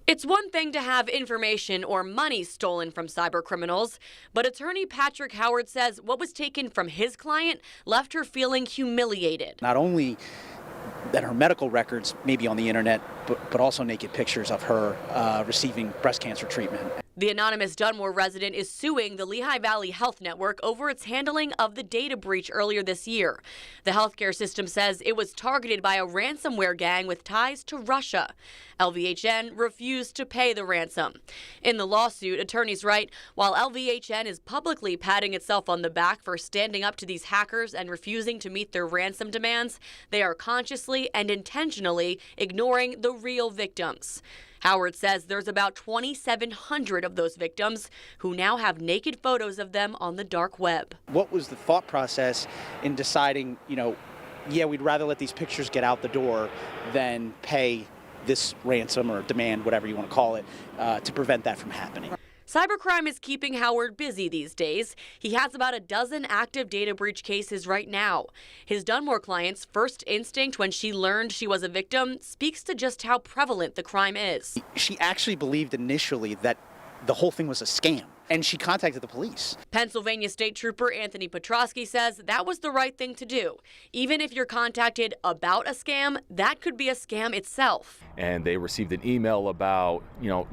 It's one thing to have information or money stolen from cybercriminals, but attorney Patrick Howard says what was taken from his client left her feeling humiliated. Not only that her medical records may be on the internet, but also naked pictures of her receiving breast cancer treatment. The anonymous Dunmore resident is suing the Lehigh Valley Health Network over its handling of the data breach earlier this year. The healthcare system says it was targeted by a ransomware gang with ties to Russia. LVHN refused to pay the ransom. In the lawsuit, attorneys write, while LVHN is publicly patting itself on the back for standing up to these hackers and refusing to meet their ransom demands, they are consciously and intentionally ignoring the real victims. Howard says there's about 2,700 of those victims who now have naked photos of them on the dark web. What was the thought process in deciding, yeah, we'd rather let these pictures get out the door than pay this ransom or demand, whatever you want to call it, to prevent that from happening? Cybercrime is keeping Howard busy these days. He has about a dozen active data breach cases right now. His Dunmore client's first instinct when she learned she was a victim speaks to just how prevalent the crime is. She actually believed initially that the whole thing was a scam, and she contacted the police. Pennsylvania State Trooper Anthony Petrosky says that was the right thing to do. Even if you're contacted about a scam, that could be a scam itself. And they received an email about,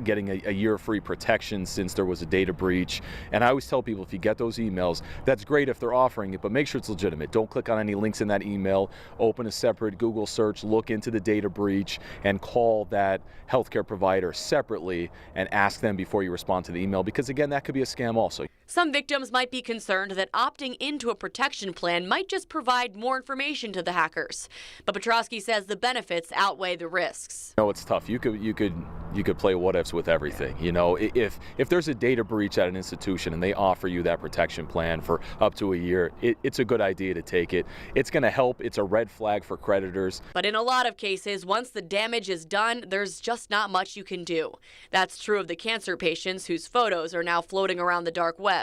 getting a year free protection since there was a data breach. And I always tell people, if you get those emails, that's great if they're offering it, but make sure it's legitimate. Don't click on any links in that email. Open a separate Google search, look into the data breach, and call that healthcare provider separately and ask them before you respond to the email, because again, that could be a scam also. Some victims might be concerned that opting into a protection plan might just provide more information to the hackers. But Petrosky says the benefits outweigh the risks. It's tough. You could play what ifs with everything. If there's a data breach at an institution and they offer you that protection plan for up to a year, it's a good idea to take it. It's going to help. It's a red flag for creditors. But in a lot of cases, once the damage is done, there's just not much you can do. That's true of the cancer patients whose photos are now floating around the dark web.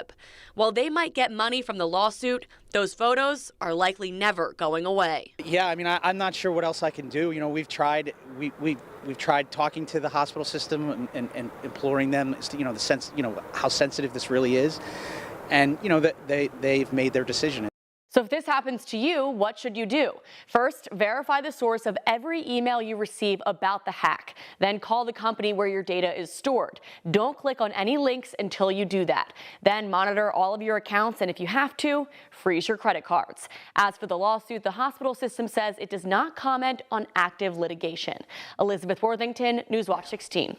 While they might get money from the lawsuit, those photos are likely never going away. Yeah, I'm not sure what else I can do. We've tried talking to the hospital system and imploring them as to, the sense, how sensitive this really is. And, that they've made their decision. So if this happens to you, what should you do? First, verify the source of every email you receive about the hack. Then call the company where your data is stored. Don't click on any links until you do that. Then monitor all of your accounts, and if you have to, freeze your credit cards. As for the lawsuit, the hospital system says it does not comment on active litigation. Elizabeth Worthington, Newswatch 16.